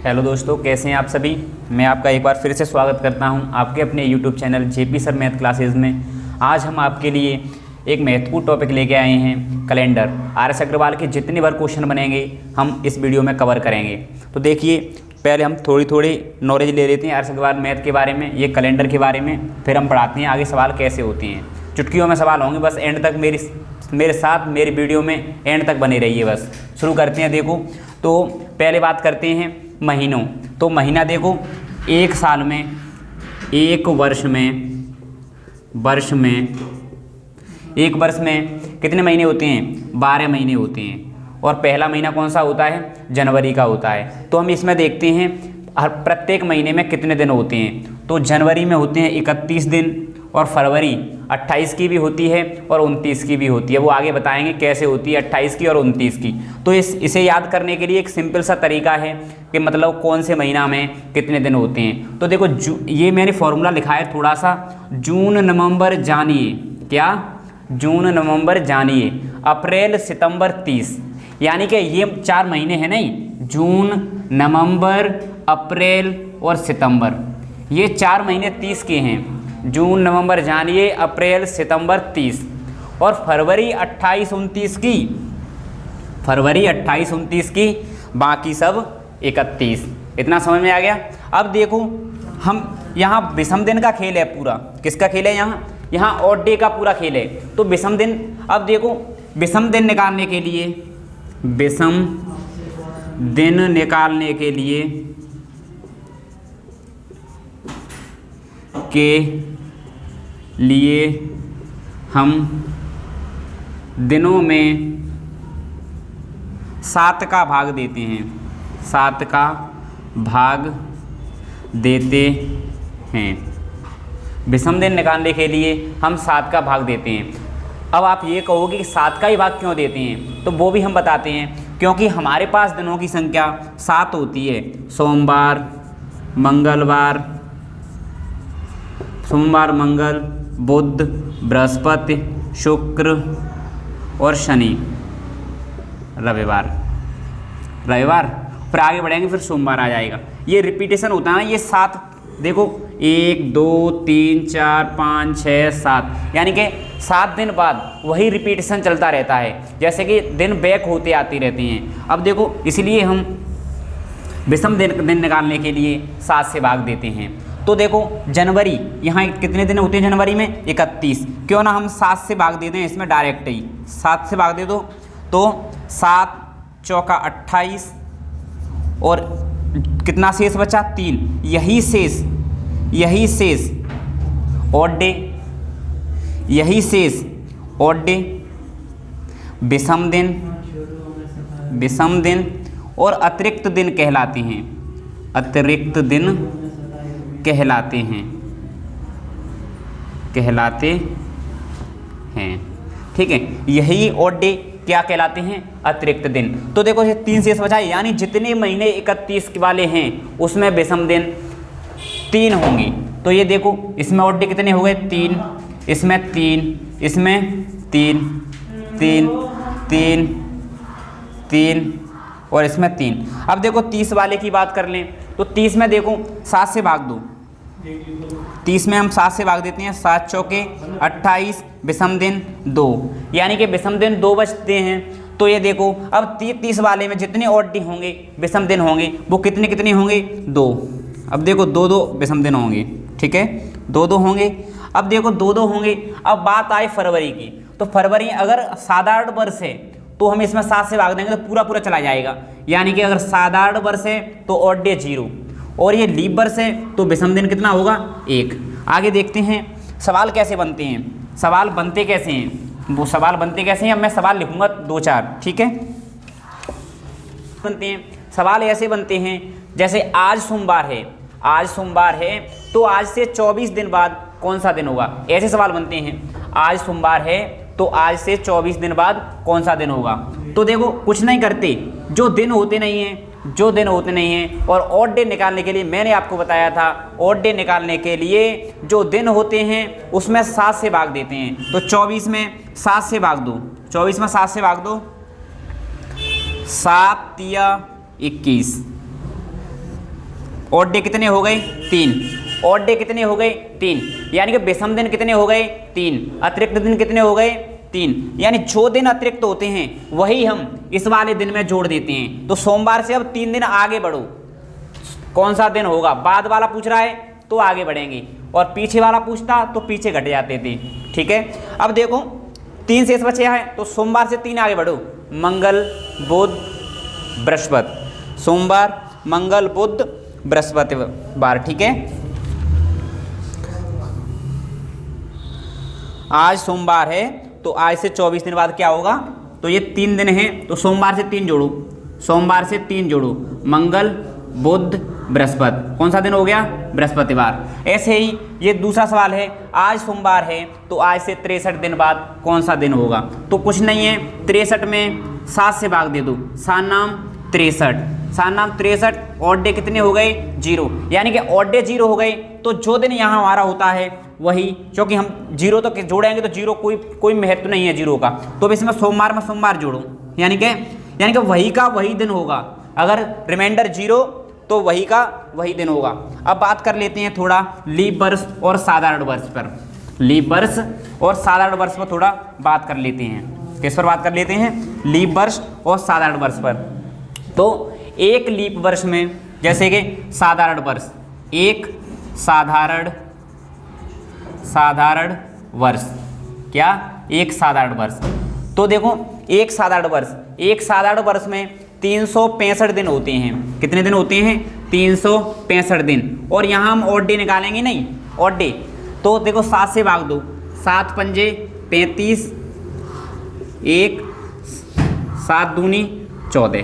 Hello दोस्तों, कैसे हैं आप सभी। मैं आपका एक बार फिर से स्वागत करता हूं आपके अपने YouTube channel JP sir math classes में। आज हम आपके लिए एक महत्वपूर्ण टॉपिक लेके आए हैं, कैलेंडर। RS अग्रवाल के जितने बार क्वेश्चन बनेंगे हम इस वीडियो में कवर करेंगे। तो देखिए, पहले हम थोड़ी नॉलेज ले लेते हैं RS अग्रवाल मैथ के बारे में, ये कैलेंडर के बारे में, फिर हम पढ़ाते हैं आगे सवाल कैसे होते हैं। चुटकियों में सवाल होंगे, बस एंड तक मेरे साथ मेरी वीडियो में एंड तक बने रहिए। बस शुरू करते हैं। देखो, तो पहले बात करते हैं महीनों। तो महीना देखो, एक साल में, एक वर्ष में कितने महीने होते हैं? 12 महीने होते हैं। और पहला महीना कौन सा होता है? जनवरी का होता है। तो हम इसमें देखते हैं हर प्रत्येक महीने में कितने दिन होते हैं। तो जनवरी में होते हैं 31 दिन, और फरवरी 28 की भी होती है और 29 की भी होती है। वो आगे बताएंगे कैसे होती है 28 की और 29 की। तो इसे याद करने के लिए एक सिंपल सा तरीका है कि मतलब कौन से महीना में कितने दिन होते हैं। तो देखो, ये मैंने फॉर्मूला लिखा है थोड़ा सा, जून नवंबर जानिए, क्या? जून नवंबर जानिए, अप्रैल सितंबर 30, यानी कि ये 4 महीने हैं नहीं, जून नवंबर अप्रैल और सितंबर, ये 4 महीने 30 के हैं। जून नवंबर जानिए, अप्रैल सितंबर 30, और फरवरी 28-29 की, फरवरी 28-29 की, बाकी सब 31। इतना समझ में आ गया। अब देखो, हम यहाँ विषम दिन का खेल है पूरा। किसका खेल है? यहाँ ऑड डे का पूरा खेल है। तो विषम दिन, अब देखो, विषम दिन निकालने के लिए, विषम दिन निकालने के लिए हम दिनों में 7 का भाग देते हैं, 7 का भाग देते हैं। विषम दिन निकालने के लिए हम 7 का भाग देते हैं। अब आप ये कहोगे कि 7 का ही भाग क्यों देते हैं, तो वो भी हम बताते हैं। क्योंकि हमारे पास दिनों की संख्या 7 होती है। सोमवार, मंगल, बुध, बृहस्पति, शुक्र और शनि, रविवार। फिर आगे बढ़ेंगे, फिर सोमवार आ जाएगा। ये रिपीटेशन होता है ना, ये 7। देखो, 1 2 3 4 5 6 7, यानी कि 7 दिन बाद वही रिपीटेशन चलता रहता है, जैसे कि दिन बैक होते आती रहती हैं। अब देखो, इसलिए हम विषम दिन निकालने के लिए 7 से भाग देते हैं। तो देखो, जनवरी, यहाँ कितने दिन होते हैं जनवरी में? 31। क्यों ना हम 7 से भाग दे दें इसमें डायरेक्ट ही, 7 से भाग दे दो। तो 7 चौका 28, और कितना शेष बचा? 3। यही शेष ऑड डे, विषम दिन और अतिरिक्त दिन कहलाते हैं। ठीक है, यही ऑड डे क्या कहलाते हैं? अतिरिक्त दिन। तो देखो, ये 3 शेष बचा, यानी जितने महीने 31 वाले हैं उसमें विषम दिन 3 होंगे। तो ये देखो, इसमें ऑड डे कितने हो गए? 3, इसमें 3, इसमें 3 3 3 3 और इसमें 3। अब देखो, 30 वाले की बात कर लें, तो 30 में देखो 7 से भाग दो। 30 में हम 7 से भाग देते हैं, 7 चौके 28, विषम दिन 2, यानी कि विषम दिन 2 बचते हैं। तो ये देखो, अब 30 वाले में जितने ऑड डे होंगे, विषम दिन होंगे, वो कितने होंगे? 2। अब देखो, 2 विषम दिन होंगे। ठीक है, 2 होंगे। अब देखो, 2 होंगे। अब बात आए फरवरी की, तो फरवरी अगर साधारण वर्ष है तो हम इसमें 7 से भाग देंगे तो पूरा चला जाएगा। यानी कि अगर साधारण वर्ष है तो ऑड डे 0, और ये लीप वर्ष है तो विषम दिन कितना होगा? 1। आगे देखते हैं सवाल कैसे बनते हैं। सवाल बनते कैसे हैं, मैं सवाल लिखूंगा 2-4। ठीक है, बनते हैं सवाल ऐसे बनते हैं, जैसे आज सोमवार है तो आज से 24 दिन बाद कौन सा दिन होगा? ऐसे सवाल बनते हैं। आज सोमवार है तो आज से 24 दिन बाद कौन सा दिन होगा? तो देखो, कुछ नहीं करते, जो दिन होते नहीं हैं, और ऑड डे निकालने के लिए मैंने आपको बताया था, ऑड डे निकालने के लिए जो दिन होते हैं उसमें 7 से भाग देते हैं। तो 24 में 7 से भाग दो, 7 तिया 21, ऑड डे कितने हो गए 3, ऑड डे कितने हो गए 3, यानी कि विषम दिन कितने हो गए 3, अतिरिक्त दिन कितने हो गए 3, यानी जो दिन अतिरिक्त होते हैं वही हम इस वाले दिन में जोड़ देते हैं। तो सोमवार से अब 3 दिन आगे बढ़ो, कौन सा दिन होगा, बाद वाला पूछ रहा है तो आगे बढ़ेंगे, और पीछे वाला पूछता तो पीछे घट जाते थे। ठीक है, अब देखो 3 शेष बचे हैं, तो सोमवार से 3 आगे बढ़ो, मंगल बुध बृहस्पति, सोमवार मंगल बुध बृहस्पतिवार। ठीक है, आज सोमवार है तो आज से 24 दिन बाद क्या होगा, तो ये 3 दिन हैं, तो सोमवार से 3 जोड़ो, सोमवार से 3 जोड़ो, मंगल बुध बृहस्पति, कौन सा दिन हो गया, बृहस्पतिवार। ऐसे ही ये दूसरा सवाल है, आज सोमवार है तो आज से 63 दिन बाद कौन सा दिन होगा, तो कुछ नहीं है, 63 में 7 से भाग दे दो, 7 नाम 63, 7 नाम 63, ऑड डे कितने हो गए 0, यानी कि ऑड डे 0 हो गए, तो जो दिन यहाँ हमारा होता है वही, क्योंकि हम 0 तो जोड़ेंगे तो 0 कोई महत्व नहीं है 0 का, तो इसमें सोमवार में सोमवार जोड़ो, यानी कि वही का वही दिन होगा, अगर रिमाइंडर 0 तो वही का वही दिन होगा। अब बात कर लेते हैं थोड़ा लीप वर्ष और साधारण वर्ष पर, लीप वर्ष और साधारण वर्ष पर थोड़ा बात कर लेते हैं। किस पर बात कर लेते हैं, लीप वर्ष और साधारण वर्ष पर। तो एक लीप वर्ष में, जैसे कि साधारण वर्ष, एक साधारण वर्ष, क्या, एक साधारण वर्ष, तो देखो एक साधारण वर्ष में 365 दिन होते हैं, कितने दिन होते हैं 365 दिन, और यहाँ हम ऑड डे निकालेंगे नहीं, ऑड डे, तो देखो 7 से भाग दो, 7 पंजे 35, 1 7 दूनी 14,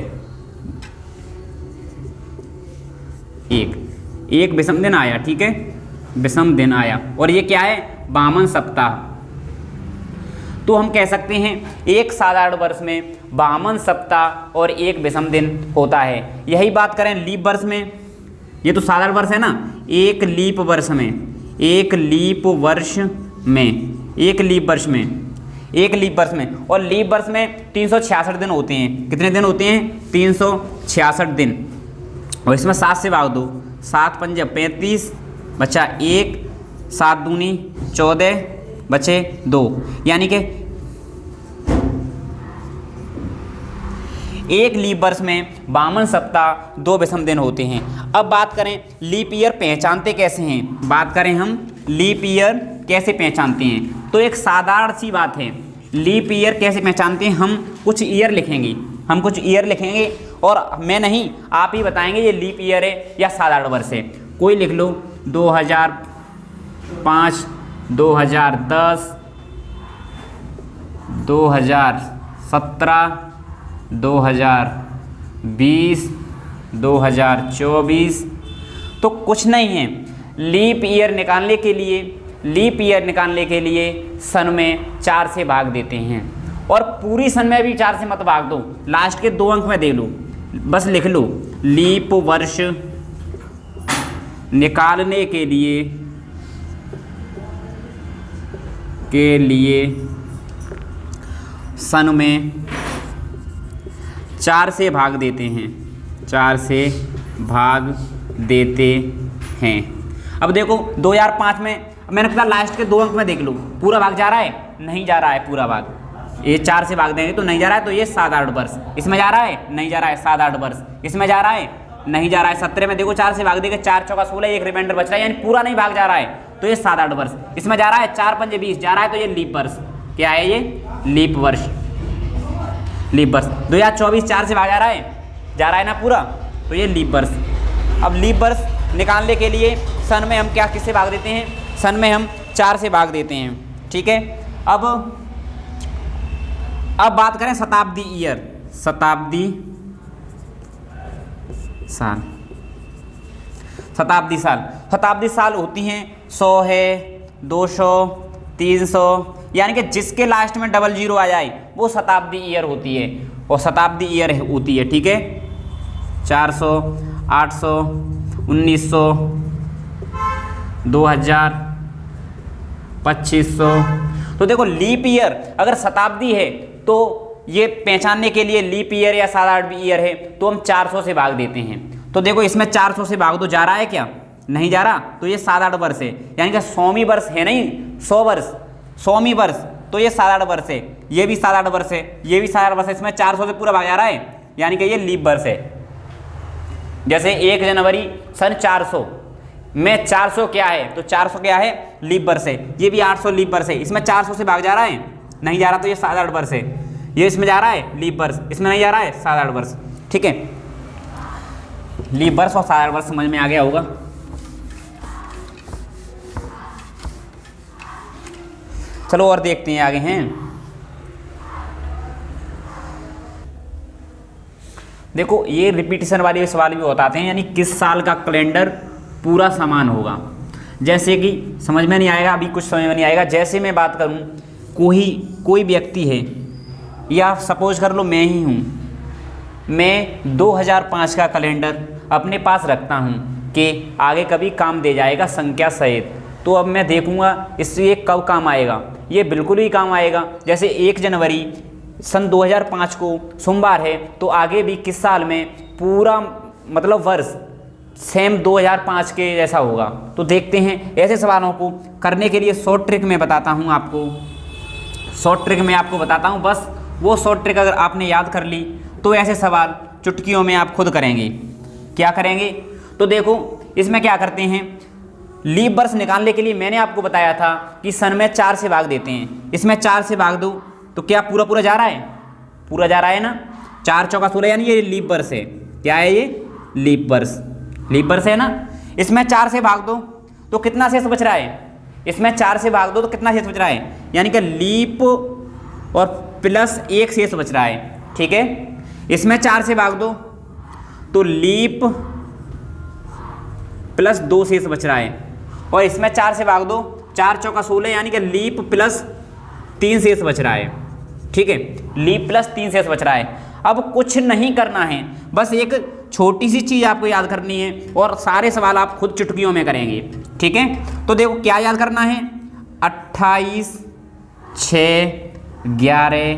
एक विषम दिन आया। ठीक है, विषम दिन आया, और ये क्या है, 52 सप्ताह। तो हम कह सकते हैं एक साधारण वर्ष में 52 सप्ताह और एक विषम दिन होता है। यही बात करें लीप वर्ष में, ये तो साधारण वर्ष है ना, एक लीप वर्ष में, एक लीप वर्ष में, और लीप वर्ष में 366 दिन होते हैं, कितने दिन होते हैं 366 दिन, और इसमें 7 से भाग दो, 7 पंजे 35, बचा 1, 7 दूनी 14, बचे 2, यानी कि एक लीप वर्ष में 52 सप्ताह 2 विषम दिन होते हैं। अब बात करें लीप ईयर पहचानते कैसे हैं, बात करें हम लीप ईयर कैसे पहचानते हैं, तो एक साधारण सी बात है, लीप ईयर कैसे पहचानते हैं, हम कुछ ईयर लिखेंगे, और मैं नहीं आप ही बताएंगे ये लीप ईयर है या साधारण वर्ष है। कोई लिख लो 2005, 2010, 2017, 2020, 2024, तो कुछ नहीं है, लीप ईयर निकालने के लिए सन में 4 से भाग देते हैं, और पूरी सन में भी 4 से मत भाग दो, लास्ट के 2 अंक में दे लो, बस लिख लो लीप वर्ष निकालने के लिए सन में 4 से भाग देते हैं, अब देखो 2005 में मैंने कहा लास्ट के 2 अंक में देख लो, पूरा भाग जा रहा है, नहीं जा रहा है पूरा भाग, ये 4 से भाग देंगे तो नहीं जा रहा है, तो ये साधारण वर्ष, इसमें जा रहा है, नहीं जा रहा है, साधारण वर्ष, इसमें जा रहा है, नहीं जा रहा है, 17 में देखो 4 से भाग देंगे, 4 चौका 16, एक रिमाइंडर बच रहा है, यानी पूरा नहीं भाग जा रहा है, तो ये साधारण वर्ष, इसमें जा रहा है 4 पंजे 20 जा रहा है, तो ये लीप वर्ष, क्या है ये लीप वर्ष। 2024 4 से भाग जा रहा है ना पूरा, तो ये लीप वर्ष। अब लीप वर्ष निकालने के लिए सन में हम किससे भाग देते हैं, सन में हम 4 से भाग देते हैं। ठीक है, अब बात करें शताब्दी ईयर, शताब्दी साल होती हैं 100 है, 200, 300, यानी कि जिसके लास्ट में 00 आ जाए वो शताब्दी ईयर होती है, और शताब्दी ईयर होती है। ठीक है, 400, 800, 1900, 2000, 2500। तो देखो लीप ईयर अगर शताब्दी है तो ये पहचानने के लिए लीप ईयर या साधारण ईयर है तो हम 400 से भाग देते हैं, तो देखो इसमें 400 से भाग दो, जा रहा है क्या? नहीं जा रहा। तो ये 7-8 वर्ष है, यानी कि 100वीं वर्ष है, नहीं 100 वर्ष, 100वीं वर्ष, तो ये 7-8 वर्ष है, ये भी 7-8 वर्ष है, ये भी 7-8 वर्ष है। इसमें 400 से पूरा भाग जा रहा है, यानी कि ये लीप वर्ष है। जैसे 1 जनवरी सन 400 में 400 क्या है? तो 400 क्या है? लीप वर्ष है। ये भी 800 लीप वर्ष है। इसमें 400 से भाग जा रहा है, नहीं जा रहा, तो ये 7-8 वर्ष है। ये इसमें जा रहा है लीप वर्ष, इसमें नहीं जा रहा है 7-8 वर्ष। ठीक है, लीप वर्ष और 7-8 वर्ष समझ में आ गया होगा। चलो और देखते हैं आगे हैं। देखो ये रिपीटिशन वाले सवाल भी बताते हैं, यानी किस साल का कैलेंडर पूरा समान होगा। जैसे कि समझ में नहीं आएगा, अभी कुछ समझ में नहीं आएगा। जैसे मैं बात करूं, कोई व्यक्ति है, या सपोज कर लो मैं ही हूं, मैं 2005 का कैलेंडर अपने पास रखता हूं कि आगे कभी काम दे जाएगा संख्या सहित। तो अब मैं देखूंगा इससे ये कब काम आएगा, ये बिल्कुल ही काम आएगा। जैसे 1 जनवरी सन 2005 को सोमवार है, तो आगे भी किस साल में पूरा मतलब वर्ष सेम 2005 के जैसा होगा। तो देखते हैं ऐसे सवालों को करने के लिए शॉर्ट ट्रिक में बताता हूँ आपको, शॉर्ट ट्रिक में आपको बताता हूँ। बस वो शॉर्ट ट्रिक अगर आपने याद कर ली तो ऐसे सवाल चुटकियों में आप खुद करेंगे। क्या करेंगे? तो देखो इसमें क्या करते हैं, लीप वर्ष निकालने के लिए मैंने आपको बताया था कि सन में 4 से भाग देते हैं। इसमें 4 से भाग दो तो क्या पूरा पूरा जा रहा है? पूरा जा रहा है ना। 4 चौका 16, यानी ये लीप वर्ष है। क्या है ये? लीप वर्ष, लीप वर्ष है ना। इसमें 4 से भाग दो तो कितना शेष बच रहा है? इसमें 4 से भाग दो तो कितना शेष बच रहा है? यानी कि लीप और प्लस 1 शेष बच रहा है। ठीक है, इसमें 4 से भाग दो तो लीप प्लस 2 शेष बच रहा है, और इसमें 4 से भाग दो, 4 चौका 16, यानी कि लीप प्लस 3 शेष बच रहा है। ठीक है, लीप प्लस 3 शेष बच रहा है। अब कुछ नहीं करना है, बस एक छोटी सी चीज़ आपको याद करनी है, और सारे सवाल आप खुद चुटकियों में करेंगे। ठीक है, तो देखो क्या याद करना है, 28 6 11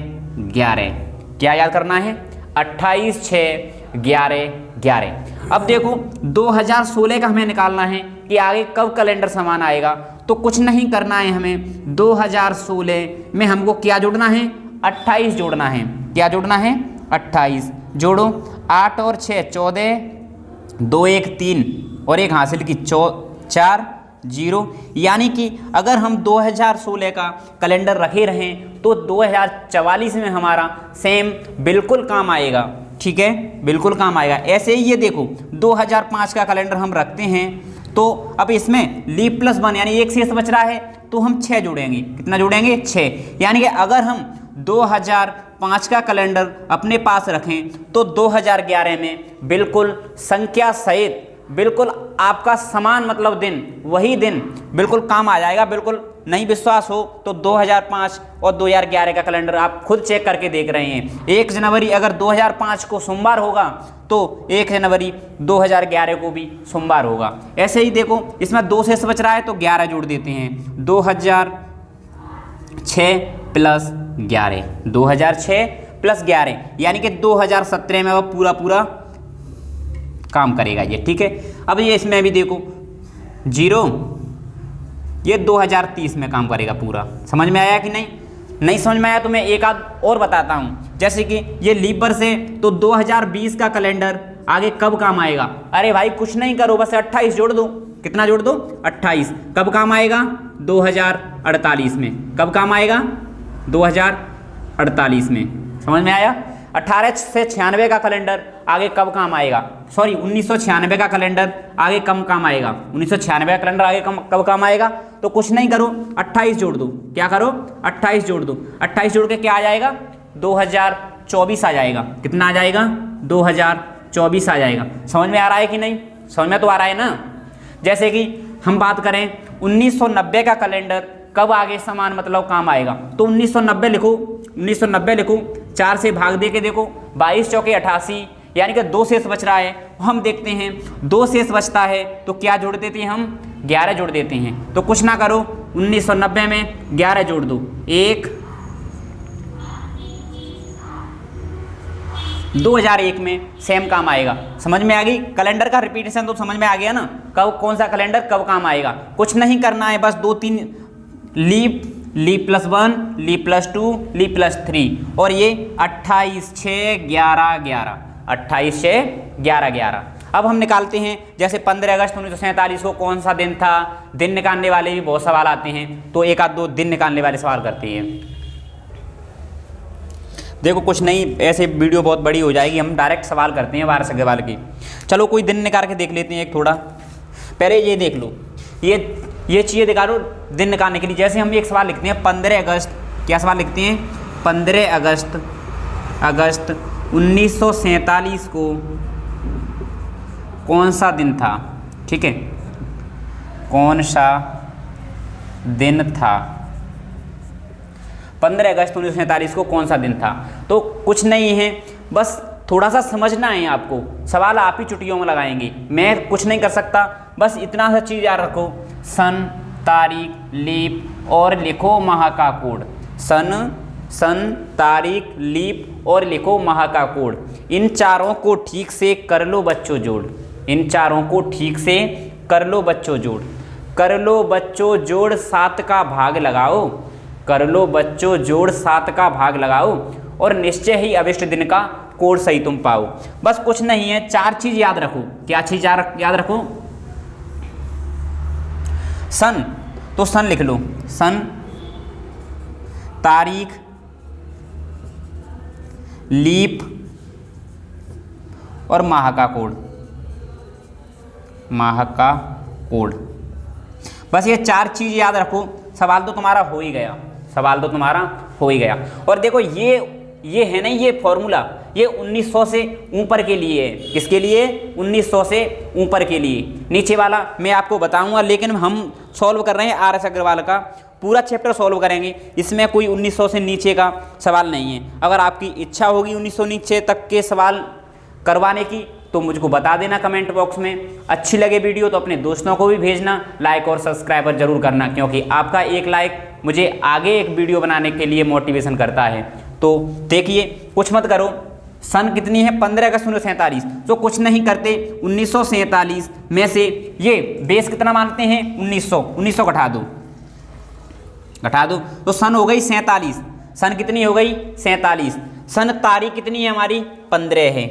11। क्या याद करना है? 28 6 11 11। अब देखो 2016 का हमें निकालना है कि आगे कब कैलेंडर समान आएगा। तो कुछ नहीं करना है हमें, 2016 में हमको क्या जोड़ना है? 28 जोड़ना है। क्या जोड़ना है? 28 जोड़ो। 8 और 6 14, 2 1 3 और 1 हासिल की 4 0। यानी कि अगर हम 2016 का कैलेंडर रखे रहें तो 2044 में हमारा सेम बिल्कुल काम आएगा। ठीक है, बिल्कुल काम आएगा। ऐसे ही ये देखो 2005 का कैलेंडर हम रखते हैं, तो अब इसमें लीप प्लस 1 यानी 1 शेष बच रहा है, तो हम 6 जोड़ेंगे। कितना जोड़ेंगे? 6। यानी कि अगर हम 2005 का कैलेंडर अपने पास रखें तो 2011 में बिल्कुल संख्या सहित बिल्कुल आपका समान मतलब दिन, वही दिन बिल्कुल काम आ जाएगा। बिल्कुल नहीं विश्वास हो तो 2005 और 2011 का कैलेंडर आप खुद चेक करके देख रहे हैं। 1 जनवरी अगर 2005 को सोमवार होगा तो 1 जनवरी 2011 को भी सोमवार होगा। ऐसे ही देखो इसमें 2 शेष बच रहा है तो 11 जोड़ देते हैं। 2006 प्लस 11, 2006 प्लस 11 यानी कि 2017 में वह पूरा पूरा काम करेगा ये। ठीक है, अब ये इसमें भी देखो 0, ये 2030 में काम करेगा पूरा। समझ में आया कि नहीं? नहीं समझ में आया तो मैं एक आध और बताता हूँ। जैसे कि ये लीप वर्ष है तो 2020 का कैलेंडर आगे कब काम आएगा? अरे भाई कुछ नहीं करो, बस 28 जोड़ दो। कितना जोड़ दो? 28। कब काम आएगा? 2048 में। कब काम आएगा? 2048 में। समझ में आया? 18 से 96 का कैलेंडर आगे कब काम आएगा? सॉरी 1996 का कैलेंडर आगे कब काम आएगा? 1996 का कैलेंडर आगे कब काम आएगा? तो कुछ नहीं करो, 28 जोड़ दो। क्या करो? 28 जोड़ दो। 28 जोड़ के क्या आ जाएगा? 2024 आ जाएगा। कितना आ जाएगा? 2024 आ जाएगा। समझ में आ रहा है कि नहीं? समझ में तो आ रहा है ना। जैसे कि हम बात करें 1990 का कैलेंडर कब आगे समान मतलब काम आएगा, तो 1990 लिखो। 1990 लिखो, 4 से भाग दे के देखो, 22 चौके 88 यानी कि 2 शेष बच रहा है। हम देखते हैं 2 शेष बचता है तो क्या जोड़ देते हैं हम? 11 जोड़ देते हैं। तो कुछ ना करो, 1990 में 11 जोड़ दो। 1 2001 में सेम काम आएगा। समझ में आ गई? कैलेंडर का रिपीटेशन तो समझ में आ गया ना, कब कौन सा कैलेंडर कब काम आएगा। कुछ नहीं करना है, बस 2-3 लीप +1, लीप +2, लीप +3 और ये 28/6/11/11, 28/6/11/11। अब हम निकालते हैं, जैसे 15 अगस्त 1947 को कौन सा दिन था। दिन निकालने वाले भी बहुत सवाल आते हैं, तो एक आध दो दिन निकालने वाले सवाल करते हैं। देखो कुछ नहीं, ऐसे वीडियो बहुत बड़ी हो जाएगी, हम डायरेक्ट सवाल करते हैं 12 सवाल की। चलो कोई दिन निकाल के देख लेते हैं एक थोड़ा। पहले ये देख लो, ये चीज़ें दिखा दो दिन निकालने के लिए। जैसे हम एक सवाल लिखते हैं 15 अगस्त, क्या सवाल लिखते हैं? 15 अगस्त 1947 को कौन सा दिन था? ठीक है, कौन सा दिन था? 15 अगस्त 1947 को कौन सा दिन था? तो कुछ नहीं है, बस थोड़ा सा समझना है आपको। सवाल आप ही चुटकियों में लगाएंगे, मैं कुछ नहीं कर सकता। बस इतना सा चीज़ याद रखो, सन, तारीख, लीप और लिखो माह का कोड। सन, तारीख, लीप और लिखो माह का कोड। इन चारों को ठीक से कर लो बच्चों जोड़। इन चारों को ठीक से कर लो बच्चों जोड़। कर लो बच्चों जोड़ 7 का भाग लगाओ। कर लो बच्चों जोड़ 7 का भाग लगाओ और निश्चय ही अभिष्ट दिन का कोड सही तुम पाओ। बस कुछ नहीं है, 4 चीज याद रखो। क्या चीज याद रखो? सन, तो सन लिख लो, सन, तारीख, लीप और माह का कोड। माह का कोड, बस ये 4 चीज याद रखो। सवाल तो तुम्हारा हो ही गया, सवाल तो तुम्हारा हो ही गया। और देखो ये है ना, ये फॉर्मूला ये 1900 से ऊपर के लिए है। किसके लिए? 1900 से ऊपर के लिए। नीचे वाला मैं आपको बताऊंगा, लेकिन हम सॉल्व कर रहे हैं RS अग्रवाल का पूरा चैप्टर सॉल्व करेंगे। इसमें कोई 1900 से नीचे का सवाल नहीं है। अगर आपकी इच्छा होगी 1900 नीचे तक के सवाल करवाने की तो मुझको बता देना कमेंट बॉक्स में। अच्छी लगे वीडियो तो अपने दोस्तों को भी भेजना, लाइक और सब्सक्राइबर जरूर करना, क्योंकि आपका एक लाइक मुझे आगे एक वीडियो बनाने के लिए मोटिवेशन करता है। तो देखिए, कुछ मत करो। सन कितनी है? 15 अगस्त 1947। तो कुछ नहीं करते, 1947 में से ये बेस कितना मानते हैं? 1900 घटा दो तो सन हो गई 47। सन कितनी हो गई? 47। सन तारीख कितनी है हमारी? 15 है।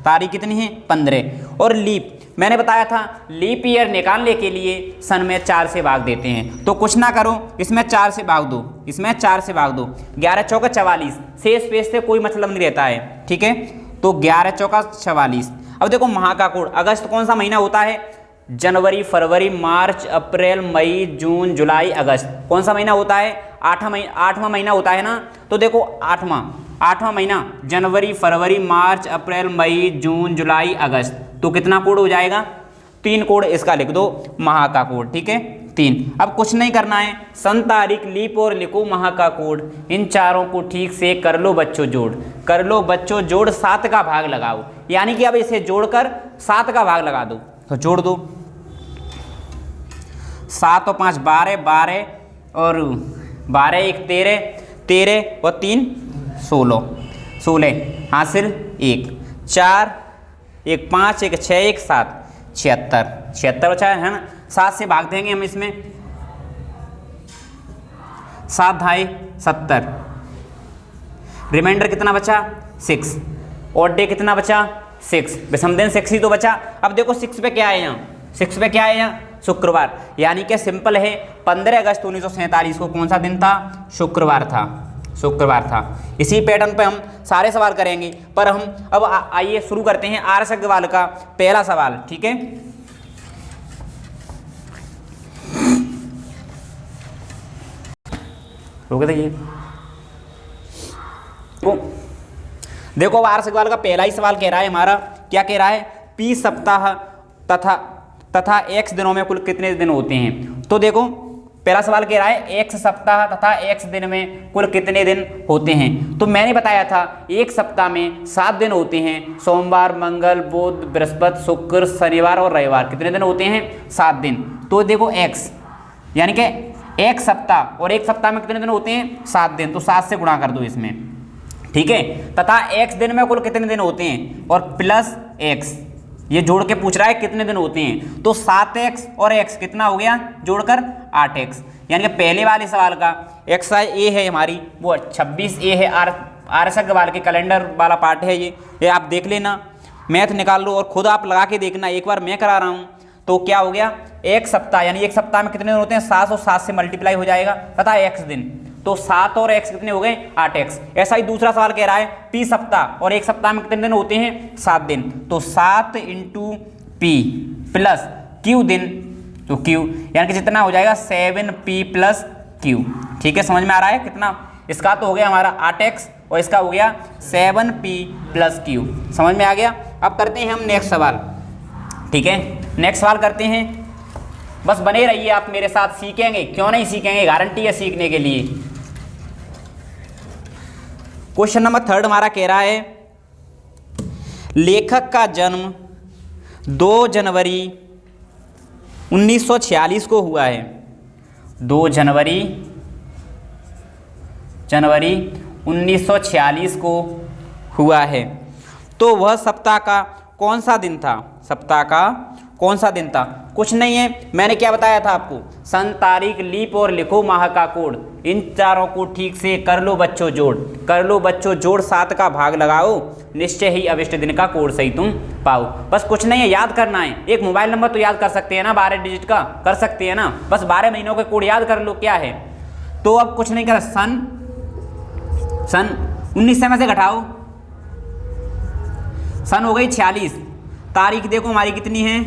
तारीख कितनी है? 15। और लीप मैंने बताया था, लीप ईयर निकालने के लिए सन में 4 से भाग देते हैं। तो कुछ ना करो, इसमें 4 से भाग दो, इसमें 4 से भाग दो। 11 चौका 44, शेष पेश से कोई मतलब नहीं रहता है। ठीक है, तो 11 चौका 44। अब देखो माह का कोड, अगस्त कौन सा महीना होता है? जनवरी, फरवरी, मार्च, अप्रैल, मई, जून, जुलाई, अगस्त। कौन सा महीना होता है? 8वां महीना होता है ना। तो देखो 8वां महीना, जनवरी, फरवरी, मार्च, अप्रैल, मई, जून, जुलाई, अगस्त। तो कितना कोड हो जाएगा? 3 कोड इसका लिख दो, माह का कोड। ठीक है, 3। अब कुछ नहीं करना है, सन, तारीख, लीप और लिखो माह का कोड। इन चारों को ठीक से कर लो बच्चों जोड़। कर लो बच्चों जोड़ 7 का भाग लगाओ। यानी कि अब इसे जोड़कर 7 का भाग लगा दो। तो जोड़ दो, 7 और 5 12, 12 और 12 1 13, 13 और 3 16, 16 हासिल 1, 4 1 5 1 6 1 7, 76 बचा है ना। 7 से भाग देंगे हम इसमें, 7 ढाई 70। रिमाइंडर कितना बचा? 6। और डे कितना बचा? 6। विषम दिन 6 ही तो बचा। अब देखो 6 पे क्या है यहाँ? 6 पे क्या है यहाँ? शुक्रवार। यानी कि सिंपल है, 15 अगस्त 1947 को कौन सा दिन था? शुक्रवार था। इसी पैटर्न पे हम सारे सवाल करेंगे। पर हम अब आइए शुरू करते हैं RS अग्रवाल का पहला सवाल। ठीक है, रोक दीजिए। देखो RS अग्रवाल का पहला ही सवाल कह रहा है हमारा, क्या कह रहा है? P सप्ताह तथा X दिनों में कुल कितने दिन होते हैं? तो देखो पहला सवाल कह रहा है X सप्ताह तथा X दिन में कुल कितने दिन होते हैं। तो मैंने बताया था एक सप्ताह में 7 दिन होते हैं, सोमवार, मंगल, बुध, बृहस्पति, शुक्र, शनिवार और रविवार। कितने दिन होते हैं? 7 दिन। तो देखो X यानी कि एक सप्ताह, और एक सप्ताह में कितने दिन होते हैं? 7 दिन। तो 7 से गुणा कर दो इसमें, ठीक है, तथा x दिन में कुल कितने दिन होते हैं और प्लस x, ये जोड़ के पूछ रहा है कितने दिन होते हैं। तो 7x और x कितना हो गया जोड़कर 8x, यानी कि पहले वाले सवाल का XA है हमारी वो 26A है। आरक्षक वाले के कैलेंडर वाला पार्ट है ये आप देख लेना, मैथ निकाल लो और खुद आप लगा के देखना, एक बार मैं करा रहा हूँ। तो क्या हो गया, एक सप्ताह, यानी एक सप्ताह में कितने दिन होते हैं 7 और 7 से मल्टीप्लाई हो जाएगा तथा x दिन, तो 7 और x कितने हो गए 8x। ऐसा ही दूसरा सवाल कह रहा है p सप्ताह और एक सप्ताह में कितने दिन होते हैं 7 दिन, तो 7 × p प्लस q दिन, तो q यानी कि जितना हो जाएगा 7p + q। ठीक है, समझ में आ रहा है कितना, इसका तो हो गया हमारा 8x और इसका हो गया 7p + q। समझ में आ गया। अब करते हैं हम नेक्स्ट सवाल। ठीक है, नेक्स्ट सवाल करते हैं, बस बने रहिए आप मेरे साथ, सीखेंगे क्यों नहीं सीखेंगे, गारंटी है सीखने के लिए। क्वेश्चन नंबर 3 हमारा कह रहा है लेखक का जन्म 2 जनवरी 1946 को हुआ है। 2 जनवरी 1946 को हुआ है, तो वह सप्ताह का कौन सा दिन था, सप्ताह का कौन सा दिन था। कुछ नहीं है, मैंने क्या बताया था आपको, सन, तारीख, लीप और लिखो माह का कोड, इन चारों को ठीक से कर लो बच्चों जोड़, कर लो बच्चों जोड़, 7 का भाग लगाओ, निश्चय ही अभिष्ट दिन का कोड सही तुम पाओ। बस कुछ नहीं है, याद करना है। एक मोबाइल नंबर तो याद कर सकते हैं ना, 12 डिजिट का कर सकते हैं ना, बस 12 महीनों के कोड याद कर लो क्या है। तो अब कुछ नहीं कर, सन 19 में से घटाओ, सन हो गई 46, तारीख देखो हमारी कितनी है,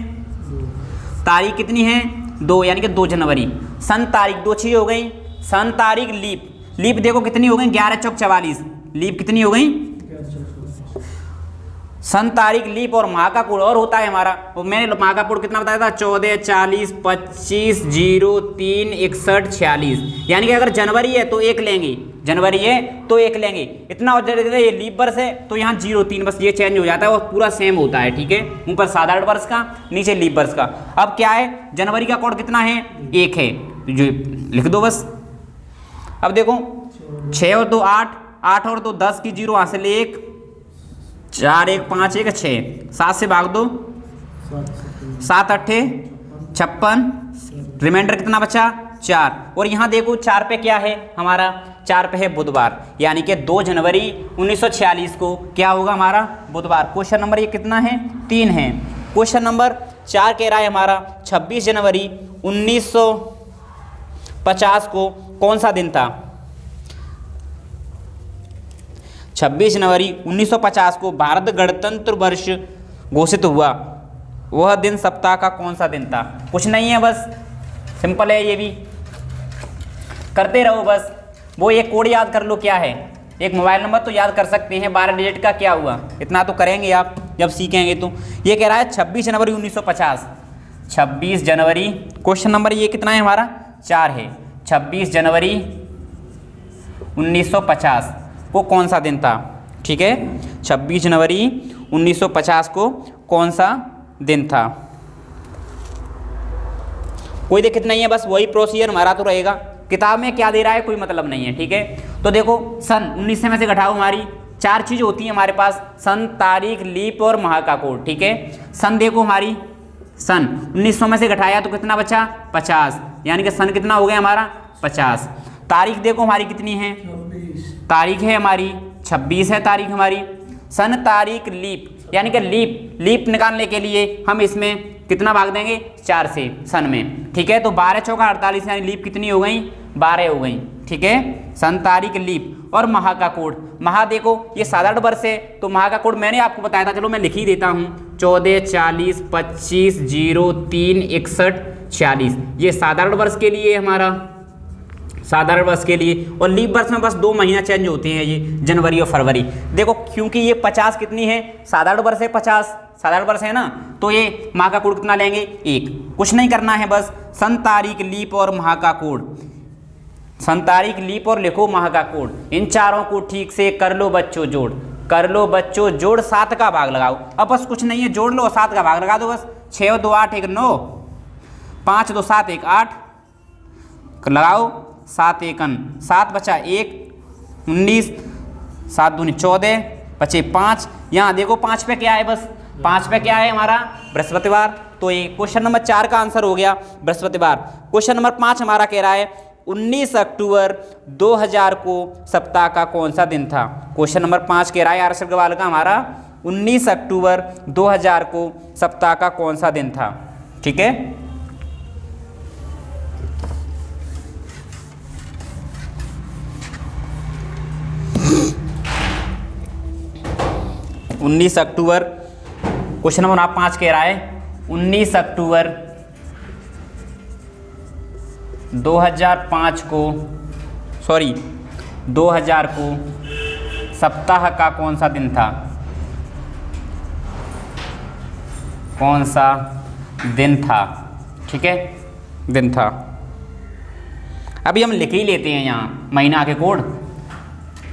तारीख कितनी है 2, यानी कि 2 जनवरी, सन तारीख 2 6 हो गई, सन तारीख लीप देखो कितनी हो गई 11 चौक 44, लीप कितनी हो गई, सन तारीख लीप और माह का कोड और होता है हमारा, वो मैंने माह का कोड कितना बताया था 14 40 25 03 61 46, यानी कि अगर जनवरी है तो 1 लेंगे, जनवरी है तो 1 लेंगे, इतना और ये लीप वर्ष है तो यहाँ 03, बस ये चेंज हो जाता है और पूरा सेम होता है। ठीक है, ऊपर साधारण वर्ष का, नीचे लीप वर्ष का। अब क्या है, जनवरी का कोड कितना है 1 है, जो लिख दो बस। अब देखो 6 और 2 8, 8 और 2 10 की 0 हासिल 1, 4 1 5 1 6, 7 से भाग दो, 7 8 56, रिमाइंडर कितना बचा 4, और यहाँ देखो 4 पे क्या है हमारा, 4 पे है बुधवार, यानी कि 2 जनवरी 1946 को क्या होगा हमारा बुधवार। क्वेश्चन नंबर ये कितना है 3 है। क्वेश्चन नंबर 4 कह रहा है हमारा 26 जनवरी 1950 को कौन सा दिन था। 26 जनवरी 1950 को भारत गणतंत्र वर्ष घोषित हुआ, वह दिन सप्ताह का कौन सा दिन था। कुछ नहीं है, बस सिंपल है, ये भी करते रहो बस। वो एक कोड याद कर लो क्या है, एक मोबाइल नंबर तो याद कर सकते हैं, 12 डिजिट का क्या हुआ, इतना तो करेंगे आप जब सीखेंगे। तो ये कह रहा है 26 जनवरी 1950, 26 जनवरी, क्वेश्चन नंबर ये कितना है हमारा 4 है, 26 जनवरी 1950 को कौन सा दिन था। ठीक है, 26 जनवरी 1950 को कौन सा दिन था, कोई दिक्कत नहीं है, बस वही प्रोसीजर हमारा तो रहेगा। किताब में क्या दे रहा है कोई मतलब नहीं है। ठीक है, तो देखो सन 19 में से घटाओ, हमारी 4 चीज़ होती हैं हमारे पास, सन, तारीख, लीप और माह का कोड। ठीक है, सन देखो हमारी, सन 1900 में से घटाया तो कितना बचा 50, यानी कि सन कितना हो गया हमारा 50। तारीख देखो हमारी कितनी है, तारीख है हमारी 26 है तारीख हमारी। सन तारीख लीप, यानी कि लीप निकालने के लिए हम इसमें कितना भाग देंगे 4 से सन में। ठीक है, तो 12 चौका 48, यानी लीप कितनी हो गई 12 हो गई। ठीक है, सन तारीख लीप और माह का कोड, माह देखो ये साधारण वर्ष है तो माह का कोड मैंने आपको बताया था, चलो मैं लिख ही देता हूँ 14 40 25 03 61 46, ये साधारण वर्ष के लिए हमारा, साधारण वर्ष के लिए। और लीप वर्ष में बस 2 महीना चेंज होते हैं, ये जनवरी और फरवरी। देखो क्योंकि ये 50 कितनी है, साधारण वर्ष है 50, साधारण वर्ष है ना, तो ये माह का कोड कितना लेंगे 1। कुछ नहीं करना है, बस सन तारीख लीप और माह का कोड, सन तारीख लीप और लिखो माह का कोड, इन चारों को ठीक से कर लो बच्चों जोड़, कर लो बच्चों जोड़, 7 का भाग लगाओ। अब बस कुछ नहीं है, जोड़ लो 7 का भाग लगा दो बस। 6 और 2 8 1 9, 5 2 7 1 8 लगाओ, 7 1 7 बचा 1 19, 7 दूनी 14, बचे 5। यहाँ देखो 5 पे क्या है, बस 5 पे क्या है हमारा बृहस्पतिवार। तो ये क्वेश्चन नंबर 4 का आंसर हो गया बृहस्पतिवार। क्वेश्चन नंबर 5 हमारा कह रहा है 19 अक्टूबर 2000 को सप्ताह का कौन सा दिन था। क्वेश्चन नंबर 5 कह रहा है आरएस अग्रवाल का हमारा 19 अक्टूबर 2000 को सप्ताह का कौन सा दिन था। ठीक है, उन्नीस अक्टूबर क्वेश्चन नंबर 5 कह रहा है 19 अक्टूबर 2005 को 2000 को सप्ताह का कौन सा दिन था। कौन सा दिन था, ठीक है, दिन था। अभी हम लिख ही लेते हैं यहाँ महीना के कोड,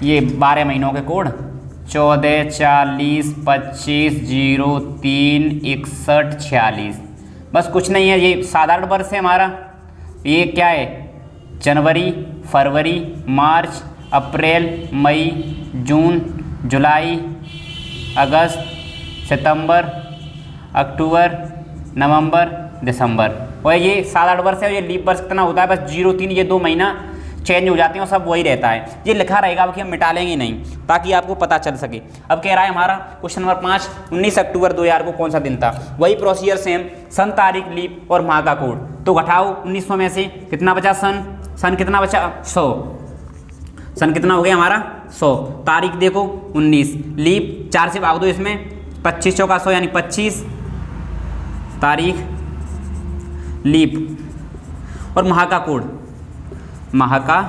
ये 12 महीनों के कोड 14, 40, 25, 0, 3, 61, 46। बस कुछ नहीं है, ये साधारण वर्ष है हमारा। ये क्या है, जनवरी, फरवरी, मार्च, अप्रैल, मई, जून, जुलाई, अगस्त, सितंबर, अक्टूबर, नवंबर, दिसंबर। और ये साधारण वर्ष है। ये लीप वर्ष कितना होता है, बस 0, 3 ये 2 महीना चेंज हो जाते हैं और सब वही रहता है। ये लिखा रहेगा, अब कि हम मिटा लेंगे नहीं, ताकि आपको पता चल सके। अब कह रहा है हमारा क्वेश्चन नंबर 5 19 अक्टूबर 2000 को कौन सा दिन था। वही प्रोसीजर सेम, सन, तारीख, लीप और माह का कोड। तो घटाओ 1900 में से कितना बचा, सन कितना बचा 100, सन कितना हो गया हमारा 100। तारीख देखो 19, लीप 4 से भाग दो इसमें, 25 चौका 100 यानी 25 तारीख, लीप और माह का कोड। माह का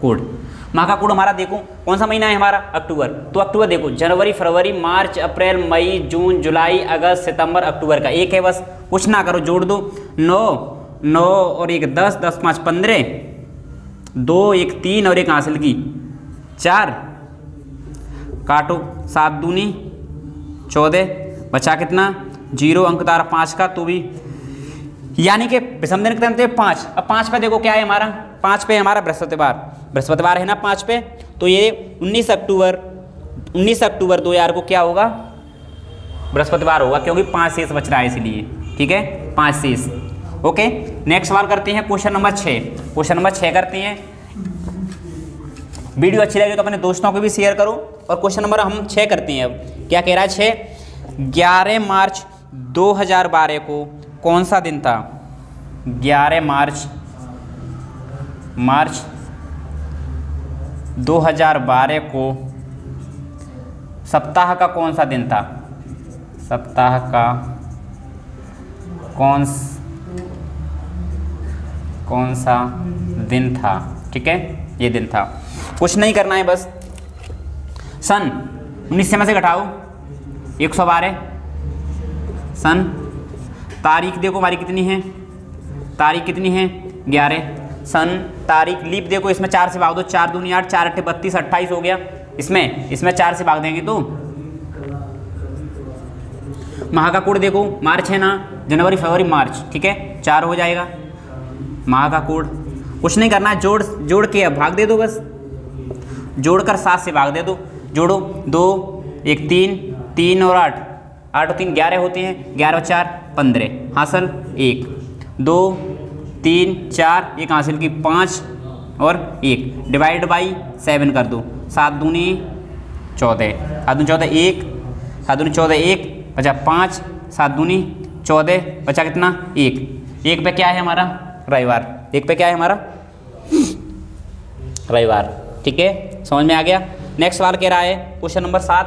कोड हमारा देखो कौन सा महीना है हमारा, अक्टूबर। तो अक्टूबर देखो जनवरी, फरवरी, मार्च, अप्रैल, मई, जून, जुलाई, अगस्त, सितंबर, अक्टूबर का एक है बस, कुछ ना करो, जोड़ दो 9 और 1 10, 10 5 15, 2 1 3 और 1 हासिल की 4, काटो 7 दूनी 14, बचा कितना 0, अंक तारा 5 का, तो भी यानी कि विषम दिन कितने 5। अब 5 पे देखो क्या है हमारा, 5 पे हमारा बृहस्पतिवार है ना 5 पे। तो ये 19 अक्टूबर 2000 को क्या होगा, बृहस्पतिवार होगा, क्योंकि 5 शेष बच रहा है इसलिए। ठीक है, 5 शेष। ओके, नेक्स्ट सवाल करते हैं क्वेश्चन नंबर 6। क्वेश्चन नंबर 6 करते हैं। वीडियो अच्छी लगे तो अपने दोस्तों को भी शेयर करो। और क्वेश्चन नंबर हम 6 करते हैं। अब क्या कह रहा है 6, 11 मार्च 2012 को कौन सा दिन था। 11 मार्च 2012 को सप्ताह का कौन सा दिन था। सप्ताह का कौन सा दिन था। ठीक है, ये दिन था, कुछ नहीं करना है, बस सन 19 में से घटाओ 112 सन। तारीख देखो हमारी कितनी है, तारीख कितनी है 11 सन। तारीख, लीप देखो इसमें 4 से भाग दो, 4 दूनी 8, 4 8 32, 28 हो गया। इसमें 4 से भाग देंगे तो माह का कोड देखो, मार्च है ना, जनवरी फरवरी मार्च, ठीक है 4 हो जाएगा माह का कोड। कुछ नहीं करना है, जोड़ के अब भाग दे दो, बस जोड़कर 7 से भाग दे दो। जोड़ो 2 1 3 और 8 और 3 11 होते हैं, 11 और 4 15, हासिल 1 2 3 4 1 हासिल की 5 और 1 डिवाइड बाई 7 कर दो। 7 दूनी 14, 7 दूनी 14 1, 7 दूनी 14 1, बचा 5, 7 दूनी 14, बचा कितना 1 पे क्या है हमारा रविवार। 1 पे क्या है हमारा रविवार। ठीक है, समझ में आ गया। नेक्स्ट सवाल कह रहा है क्वेश्चन नंबर 7।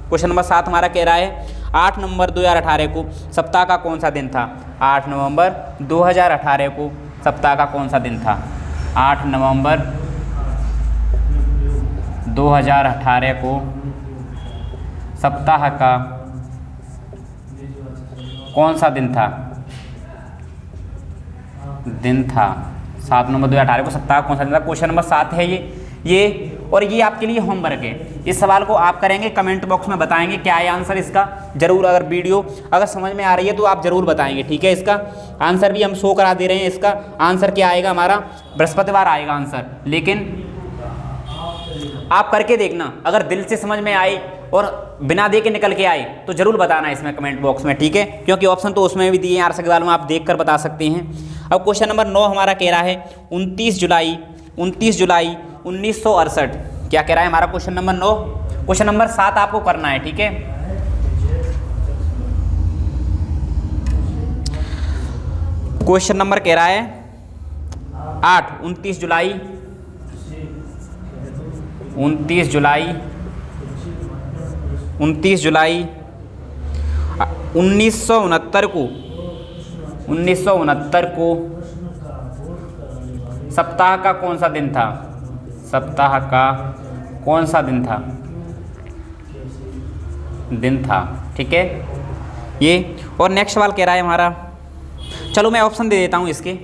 क्वेश्चन नंबर 7 हमारा कह रहा है 8 नवंबर 2018 को सप्ताह का कौन सा दिन था। 8 नवंबर 2018 को सप्ताह का कौन सा दिन था। 8 नवंबर 2018 को सप्ताह का कौन सा दिन था। 7 नवंबर 2018 को सप्ताह का कौन सा दिन था। क्वेश्चन नंबर 7 है ये और ये आपके लिए होमवर्क है। इस सवाल को आप करेंगे, कमेंट बॉक्स में बताएंगे क्या है आंसर इसका। जरूर, अगर वीडियो अगर समझ में आ रही है तो आप जरूर बताएंगे। ठीक है, इसका आंसर भी हम शो करा दे रहे हैं। इसका आंसर क्या आएगा हमारा, बृहस्पतिवार आएगा आंसर। लेकिन आप करके देखना, अगर दिल से समझ में आए और बिना दे के निकल के आए तो जरूर बताना इसमें कमेंट बॉक्स में, ठीक है, क्योंकि ऑप्शन तो उसमें भी दिए हैं आरक्षक सवाल में, आप देख कर बता सकते हैं। अब क्वेश्चन नंबर 9 हमारा कह रहा है 29 जुलाई 1968। क्या कह रहा है हमारा क्वेश्चन नंबर 9? क्वेश्चन नंबर 7 आपको करना है, ठीक है। क्वेश्चन नंबर कह रहा है 8 29 जुलाई 1969 को सप्ताह का कौन सा दिन था? सप्ताह का कौन सा दिन था, ठीक है ये। और नेक्स्ट सवाल कह रहा है हमारा, चलो मैं ऑप्शन दे देता हूँ इसके,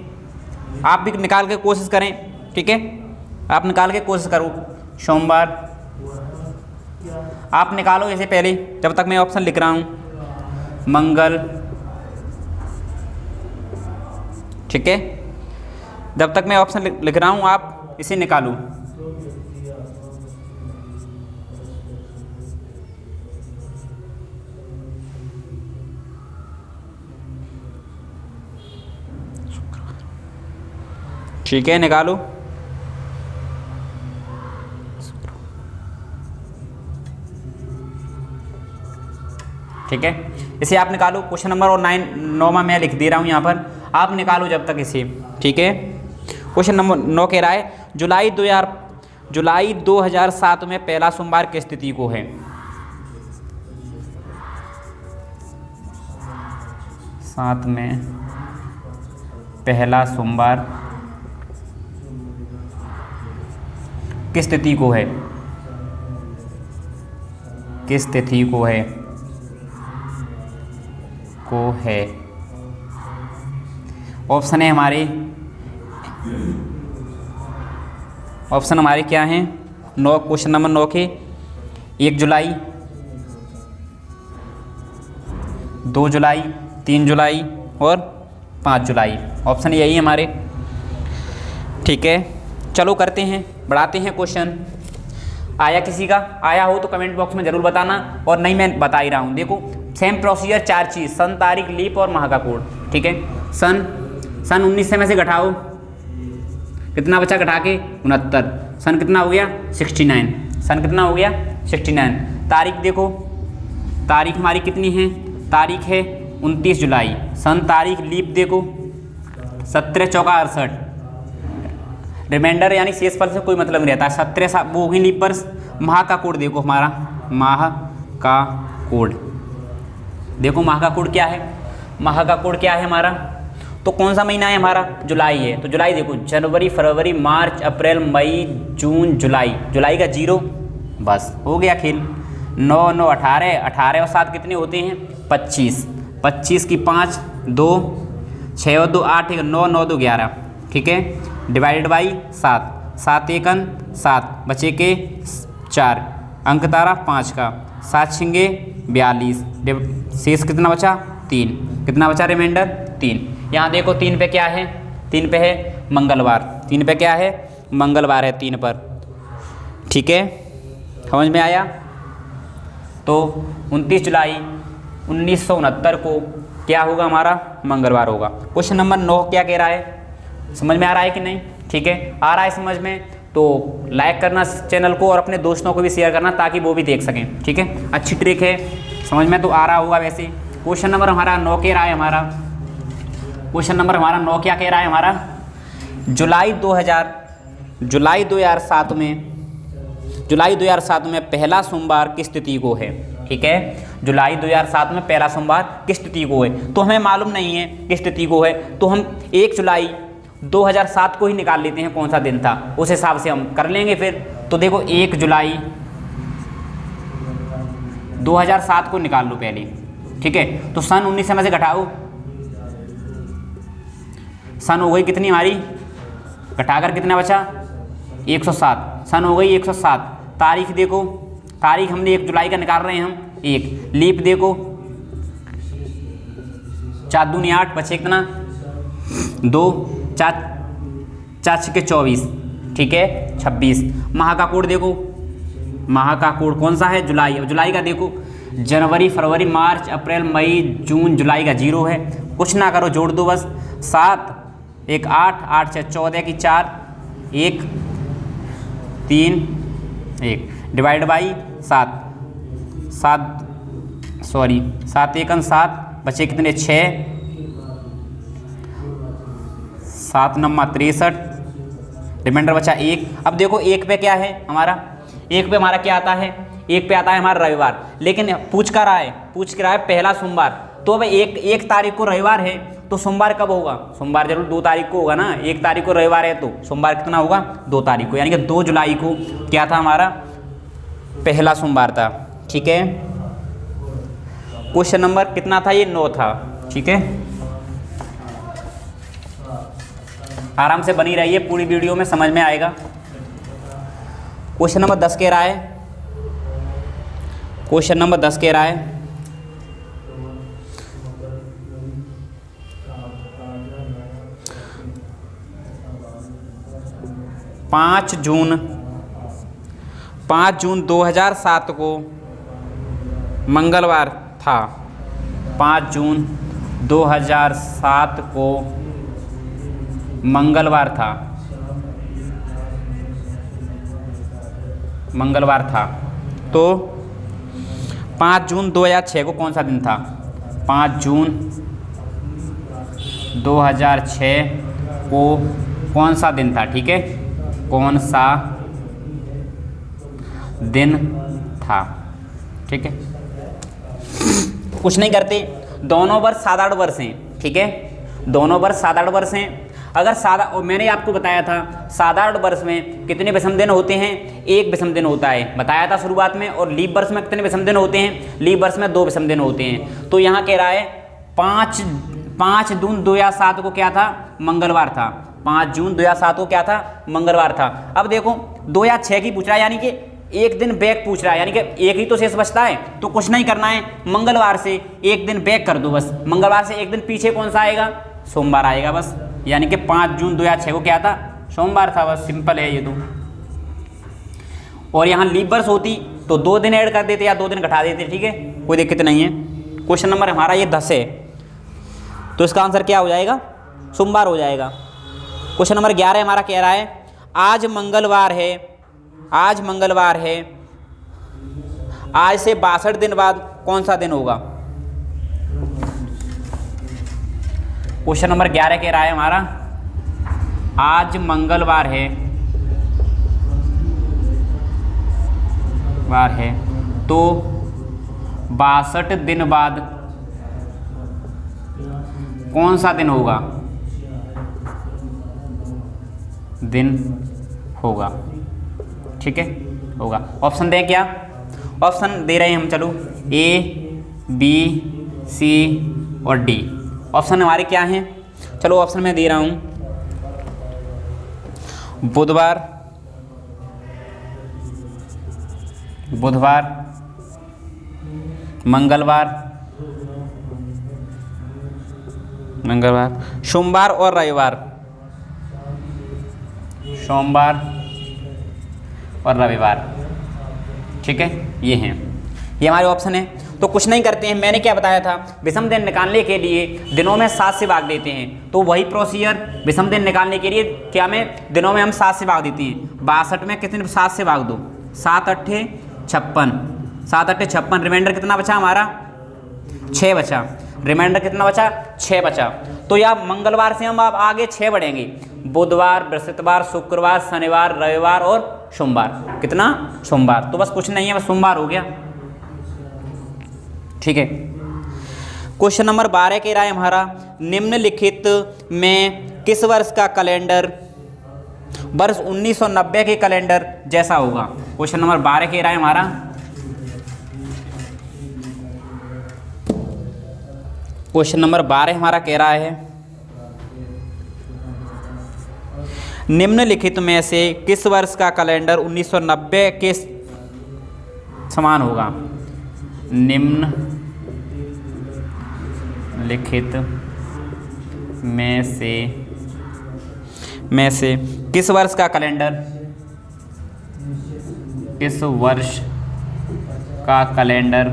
आप भी निकाल के कोशिश करें, ठीक है, आप निकाल के कोशिश करो। सोमवार आप निकालो इसे पहले, जब तक मैं ऑप्शन लिख रहा हूँ। मंगल, ठीक है, जब तक मैं ऑप्शन लिख रहा हूँ आप इसे निकालो। ठीक है, निकालो। ठीक है, इसे आप निकालो। क्वेश्चन नंबर और 9 में मैं लिख दे रहा हूँ यहाँ पर, आप निकालो जब तक इसे, ठीक है। क्वेश्चन नंबर 9 कह रहा है जुलाई 2007 में पहला सोमवार किस तिथि को है? सात में पहला सोमवार किस तिथि को है? किस तिथि को है? ऑप्शन है हमारे, ऑप्शन हमारे क्या हैं? 9 क्वेश्चन नंबर 9 के 1 जुलाई, 2 जुलाई, 3 जुलाई और 5 जुलाई। ऑप्शन यही है हमारे, ठीक है। चलो करते हैं, बढ़ाते हैं क्वेश्चन। आया किसी का? आया हो तो कमेंट बॉक्स में ज़रूर बताना, और नहीं मैं बता ही रहा हूँ। देखो सेम प्रोसीजर, 4 चीज़, सन, तारीख, लीप और माह का कोड, ठीक है। सन 19 से में से घटाओ, कितना बचा घटा के? 69। सन कितना हो गया? 69। सन कितना हो गया? 69। तारीख देखो, तारीख हमारी कितनी है? तारीख है 29 जुलाई। सन, तारीख, लीप देखो 17 चौका 68। रिमाइंडर यानी शेष फल से कोई मतलब नहीं रहता, 17 वो होगी लीप पर। माह का कोड देखो हमारा, माह का कोड देखो, माह का कोड क्या है? माह का कोड क्या है हमारा? तो कौन सा महीना है हमारा? जुलाई है, तो जुलाई देखो, जनवरी, फरवरी, मार्च, अप्रैल, मई, जून, जुलाई। जुलाई का 0, बस हो गया खेल। 9 9 18, 18 और 7 कितने होते हैं? 25। 25 की 5, 2, 6 और 2 8, 9 9 2 11, ठीक है। डिवाइडेड बाई 7, 7 एकन 7, बचे के 4, अंक तारा 5 का, 7 छिंगे 42, शेष कितना बचा? 3। कितना बचा रिमाइंडर? 3। यहाँ देखो 3 पे क्या है? 3 पे है मंगलवार। 3 पे क्या है? मंगलवार है 3 पर, ठीक है, समझ में आया? तो 29 जुलाई 1969 को क्या होगा हमारा? मंगलवार होगा। क्वेश्चन नंबर 9 क्या कह रहा है? समझ में आ रहा है कि नहीं? ठीक है, आ रहा है समझ में, तो लाइक करना चैनल को और अपने दोस्तों को भी शेयर करना ताकि वो भी देख सकें, ठीक है। अच्छी ट्रिक है, समझ में तो आ रहा होगा वैसे। क्वेश्चन नंबर हमारा 9 कह रहा है हमारा, क्वेश्चन नंबर हमारा 9 क्या कह रहा है हमारा? जुलाई 2007 में पहला सोमवार किस तिथि को है? ठीक है, जुलाई 2007 में पहला सोमवार किस तिथि को है? तो हमें मालूम नहीं है किस तिथि को है, तो हम 1 जुलाई 2007 को ही निकाल लेते हैं कौन सा दिन था, उस हिसाब से हम कर लेंगे फिर। तो देखो 1 जुलाई 2007 को निकाल लो पहले, ठीक है। तो सन 19 में से घटाओ, सन हो गई कितनी हमारी? घटाकर कितना बचा? 107। सन हो गई 107। तारीख देखो, तारीख हमने 1 जुलाई का निकाल रहे हैं हम, 1। लीप देखो 4 दूनी 8, बचे कितना? 2, 4 4 के 24, ठीक है, 26। माह का कोड देखो माह का कोड कौन सा है? जुलाई। अब जुलाई का देखो, जनवरी, फरवरी, मार्च, अप्रैल, मई, जून, जुलाई का 0 है। कुछ ना करो, जोड़ दो बस। 7 1 8 8 6 14 की 4 1 3 1 डिवाइड बाई 7 7 1 7 बचे कितने? 6 7 9 63, रिमाइंडर बचा 1। अब देखो 1 पे क्या है हमारा? 1 पे हमारा क्या आता है? 1 पे आता है हमारा रविवार, लेकिन पूछ कर रहा है पहला सोमवार। तो अब 1 तारीख को रविवार है, तो सोमवार कब होगा? सोमवार जरूर 2 तारीख को होगा ना। 1 तारीख को रविवार है तो सोमवार कितना होगा? 2 तारीख को, यानी कि 2 जुलाई को क्या था हमारा? पहला सोमवार था। ठीक है, क्वेश्चन नंबर कितना था? ये 9 था। ठीक है, आराम से बनी रहिए, पूरी वीडियो में समझ में आएगा। क्वेश्चन नंबर 10 कह रहा है, क्वेश्चन नंबर 10 कह रहा है 5 जून 2007 को मंगलवार था। 5 जून 2007 को मंगलवार था। तो 5 जून 2006 को कौन सा दिन था? 5 जून 2006 को कौन सा दिन था? ठीक है, कौन सा दिन था? ठीक है, कुछ नहीं करते, दोनों वर्ष साधारण वर्ष हैं। ठीक है, दोनों वर्ष साधारण वर्ष हैं। अगर और मैंने आपको बताया था साधारण वर्ष में कितने विषम दिन होते हैं? 1 विषम दिन होता है, बताया था शुरुआत में। और लीप वर्ष में कितने विषम दिन होते हैं? लीप वर्ष में 2 विषम दिन होते हैं। तो यहाँ कह रहा है 5 जून 2007 को क्या था? मंगलवार था। 5 जून 2007 को क्या था? मंगलवार था। अब देखो 2006 की पूछ रहा है, यानी कि 1 दिन बैक पूछ रहा है, यानी कि 1 ही तो शेष बचता है। तो कुछ नहीं करना है, मंगलवार से 1 दिन बैक कर दो बस। मंगलवार से 1 दिन पीछे कौन सा आएगा? सोमवार आएगा बस। यानी कि 5 जून 2006 को क्या था? सोमवार था बस। सिंपल है ये तो। और यहाँ लीप वर्ष होती तो 2 दिन ऐड कर देते या 2 दिन घटा देते। ठीक है, कोई दिक्कत नहीं है। क्वेश्चन नंबर हमारा ये 10 है, तो इसका आंसर क्या हो जाएगा? सोमवार हो जाएगा। क्वेश्चन नंबर 11 हमारा कह रहा है आज मंगलवार है। आज से 62 दिन बाद कौन सा दिन होगा? क्वेश्चन नंबर 11 कह रहा है हमारा आज मंगलवार है, तो 62 दिन बाद कौन सा दिन होगा? ठीक है, होगा। ऑप्शन दें क्या? ऑप्शन दे रहे हैं हम, चलो A, B, C और D। ऑप्शन हमारे क्या हैं? चलो ऑप्शन में दे रहा हूं बुधवार, मंगलवार, सोमवार और रविवार। ठीक है, ये हैं, ये हमारे ऑप्शन है। तो कुछ नहीं करते हैं, मैंने क्या बताया था? विषम दिन निकालने के लिए दिनों में 7 से भाग देते हैं। तो वही प्रोसीजर विषम दिन निकालने के लिए क्या में दिनों में हम 7 से भाग देते हैं। 62 में कितने 7 से भाग दो? 7 8 56, 7 8 56। रिमाइंडर कितना बचा हमारा? 6 बचा। रिमाइंडर कितना बचा? 6 बचा। तो या मंगलवार से हम अब आगे 6 बढ़ेंगे। बुधवार, बृहस्पतिवार, शुक्रवार, शनिवार, रविवार और सोमवार। कितना? सोमवार। तो बस कुछ नहीं है, बस सोमवार हो गया। ठीक है, क्वेश्चन नंबर 12 कह रहा है हमारा निम्नलिखित में किस वर्ष का कैलेंडर वर्ष 1990 के कैलेंडर जैसा होगा? क्वेश्चन नंबर 12 कह रहा है हमारा क्वेश्चन नंबर 12 हमारा कह रहा है निम्नलिखित में से किस वर्ष का कैलेंडर 1990 के समान होगा? निम्नलिखित में से किस वर्ष का कैलेंडर इस वर्ष का कैलेंडर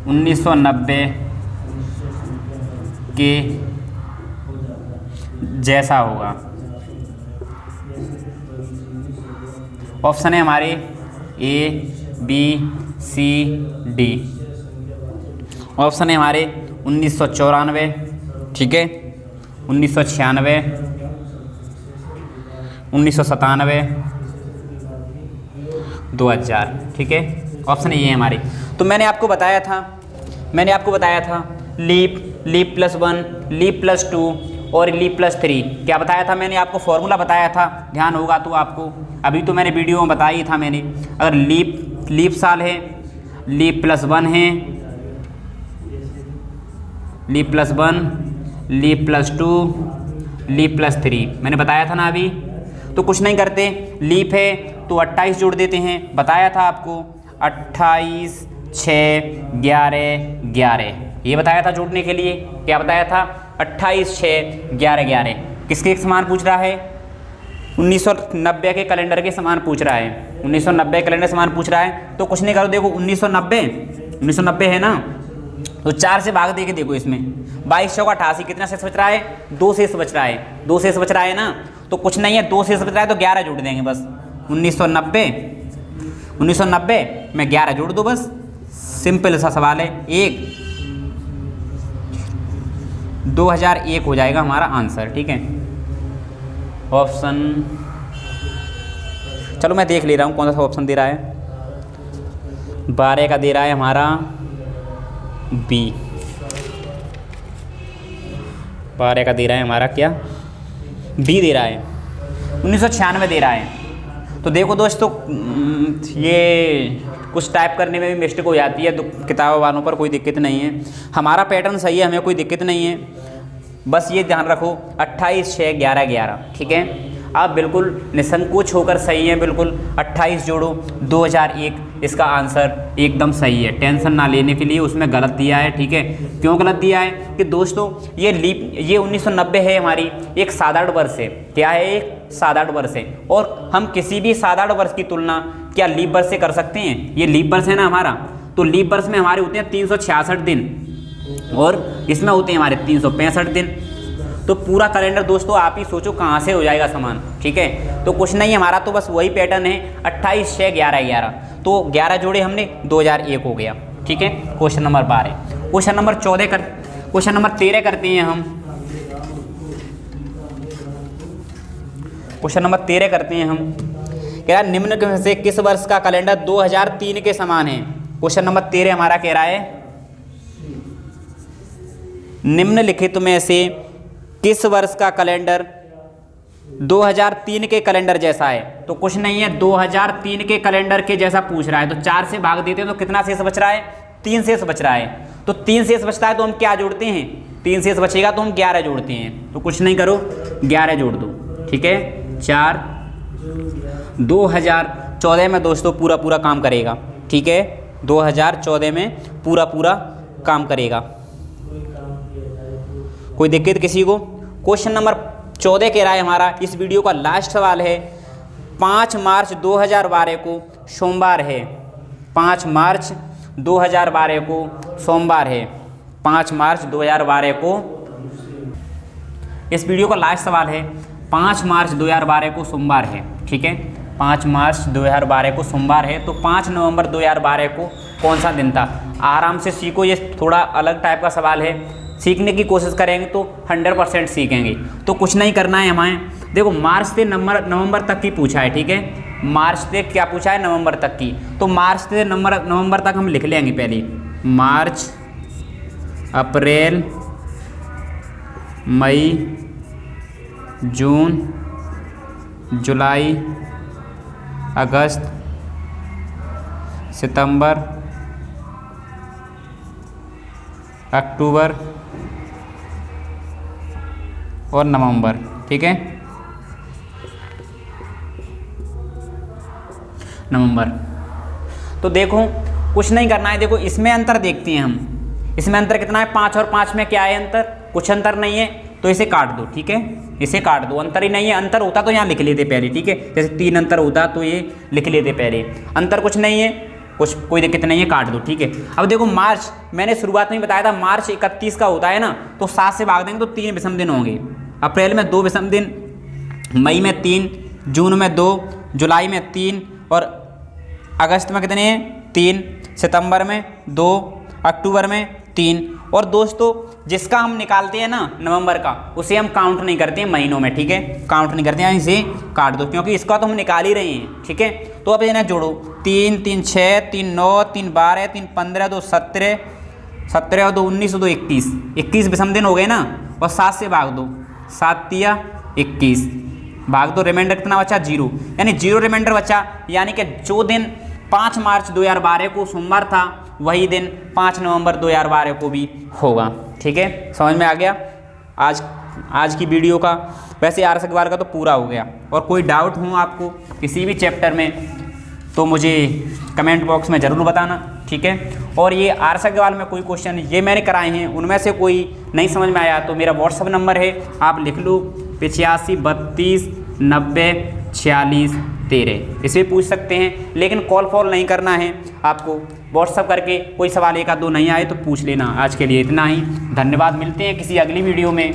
1990 के जैसा होगा। ऑप्शन है हमारे ए, बी, सी, डी। ऑप्शन है हमारे 1994, ठीक है, 1996, 1997, 2000, ठीक है। ऑप्शन ये है हमारे। तो मैंने आपको बताया था लीप प्लस 1, लीप प्लस 2 और लीप प्लस 3। क्या बताया था मैंने आपको? फॉर्मूला बताया था, ध्यान होगा तो आपको। अभी तो मैंने वीडियो में बताया ही था मैंने। अगर लीप साल है, लीप प्लस 1 है, leap plus 1, leap plus 2, leap plus 3, मैंने बताया था ना अभी। तो कुछ नहीं करते, लीप है तो 28 जोड़ देते हैं, बताया था आपको। 28, 6, 11, 11, ये बताया था जोड़ने के लिए। क्या बताया था? 28, 6, 11, 11। किसके समान पूछ रहा है? 1990 के कैलेंडर के समान पूछ रहा है। 1990 कैलेंडर समान पूछ रहा है। तो कुछ नहीं करो, देखो 1990 है ना, तो 4 से भाग दे के देखो इसमें। 22 चौका 88, कितना शेष बच रहा है? 2 शेष बच रहा है। 2 शेष बच रहा है ना, तो कुछ नहीं है, 2 शेष बच रहा है तो 11 जोड़ देंगे बस। 1990 में 11 जोड़ दो बस, सिंपल सा सवाल है। 2001 हो जाएगा हमारा आंसर, ठीक है। ऑप्शन, चलो मैं देख ले रहा हूँ कौन सा ऑप्शन दे रहा है। 12 का दे रहा है हमारा बी। 12 का दे रहा है हमारा क्या? बी दे रहा है। 1996 दे रहा है। तो देखो दोस्तों, ये कुछ टाइप करने में भी मिस्टेक हो जाती है, तो किताब वालों पर कोई दिक्कत नहीं है। हमारा पैटर्न सही है, हमें कोई दिक्कत नहीं है। बस ये ध्यान रखो 28, 6, 11, 11, ठीक है। आप बिल्कुल निसंकोच होकर सही है, बिल्कुल 28 जोड़ो। 2001 इसका आंसर एकदम सही है, टेंशन ना लेने के लिए। उसमें गलत दिया है, ठीक है। क्यों गलत दिया है? कि दोस्तों ये 1990 है हमारी एक साधारण वर्ष है। क्या है? एक साधारण वर्ष है। और हम किसी भी साधारण वर्ष की तुलना क्या लीप वर्ष से कर सकते हैं? ये लीप वर्ष है ना हमारा, तो लीप वर्ष में हमारे होते हैं 366 दिन और इसमें होते हैं हमारे 365 दिन। तो पूरा कैलेंडर दोस्तों आप ही सोचो कहाँ से हो जाएगा समान, ठीक है। तो कुछ नहीं है हमारा, तो बस वही पैटर्न है 28, 6, 11, 11। तो 11 जोड़े हमने, 2001 हो गया, ठीक है। Question number 12। क्वेश्चन नंबर 13 करते हैं हम। क्वेश्चन नंबर 13 करते हैं हम। कह रहा है निम्न में से किस वर्ष का कैलेंडर 2003 के समान है? क्वेश्चन नंबर 13 हमारा कह रहा है निम्नलिखित में से किस वर्ष का कैलेंडर 2003 के कैलेंडर जैसा है? तो कुछ नहीं है, 2003 के कैलेंडर के जैसा पूछ रहा है। तो 4 से भाग देते हैं तो कितना शेष बच रहा है? 3 शेष बच रहा है। तो 3 शेष बचता है तो हम क्या जोड़ते हैं? 3 शेष बचेगा तो हम 11 जोड़ते हैं। तो कुछ नहीं करो, 11 जोड़ दो, ठीक है। 4, 2014 में दोस्तों पूरा काम करेगा, ठीक है। 2014 में पूरा काम करेगा। कोई दिक्कत किसी को? क्वेश्चन नंबर 14 कह रहा है हमारा, इस वीडियो का लास्ट सवाल है। 5 मार्च 2012 को सोमवार है। 5 मार्च 2012 को सोमवार है। 5 मार्च 2012 को, इस वीडियो का लास्ट सवाल है। 5 मार्च 2012 को सोमवार है, ठीक है। 5 मार्च 2012 को सोमवार है। तो 5 नवंबर 2012 को कौन सा दिन था? आराम से सीखो, ये थोड़ा अलग टाइप का सवाल है। सीखने की कोशिश करेंगे तो 100% सीखेंगे। तो कुछ नहीं करना है हमें। देखो मार्च से नवंबर तक की पूछा है, ठीक है। मार्च से क्या पूछा है? नवंबर तक की। तो मार्च से नवंबर तक हम लिख लेंगे पहले। मार्च, अप्रैल, मई, जून, जुलाई, अगस्त, सितंबर, अक्टूबर और नवंबर, ठीक है। नवंबर। तो देखो कुछ नहीं करना है। देखो इसमें अंतर देखते हैं हम। इसमें अंतर कितना है? 5 और 5 में क्या है अंतर? कुछ अंतर नहीं है, तो इसे काट दो, ठीक है। इसे काट दो, अंतर ही नहीं है। अंतर होता तो यहाँ लिख लेते पहले, ठीक है, जैसे 3 अंतर होता तो ये लिख लेते पहले। अंतर कुछ नहीं है, कुछ कोई दिक्कत नहीं है, काट दो, ठीक है। अब देखो मार्च, मैंने शुरुआत में बताया था मार्च 31 का होता है ना, तो 7 से भाग देंगे तो 3 विषम दिन होंगे। अप्रैल में 2 विषम दिन, मई में 3, जून में 2, जुलाई में 3 और अगस्त में कितने हैं 3, सितंबर में 2, अक्टूबर में 3। और दोस्तों जिसका हम निकालते हैं ना नवंबर का, उसे हम काउंट नहीं करते हैं महीनों में, ठीक है, काउंट नहीं करते हैं, इसे काट दो क्योंकि इसका तो हम निकाल ही रहे हैं, ठीक है। तो अब इन्हें जोड़ो, 3 3 6 3 9 3 12 3 15 2 17 17 और 2 19 2 21 21 विषम दिन हो गए ना। और 7 से भाग दो, 7 तिया 21, भाग दो, रिमाइंडर कितना बचा 0, यानी 0 रिमाइंडर बचा। यानी कि जो दिन 5 मार्च 2012 को सोमवार था वही दिन 5 नवंबर 2012 को भी होगा, ठीक है। समझ में आ गया आज की वीडियो का। वैसे आर्स अखबार का तो पूरा हो गया, और कोई डाउट हो आपको किसी भी चैप्टर में तो मुझे कमेंट बॉक्स में ज़रूर बताना, ठीक है। और ये आर्स अखबार में कोई क्वेश्चन ये मैंने कराए हैं, उनमें से कोई नहीं समझ में आया तो मेरा व्हाट्सअप नंबर है, आप लिख लो 85 32 90 46 13, इसे पूछ सकते हैं। लेकिन कॉल फॉल नहीं करना है आपको, व्हाट्सअप करके कोई सवाल 1 आध 2 नहीं आए तो पूछ लेना। आज के लिए इतना ही, धन्यवाद, मिलते हैं किसी अगली वीडियो में।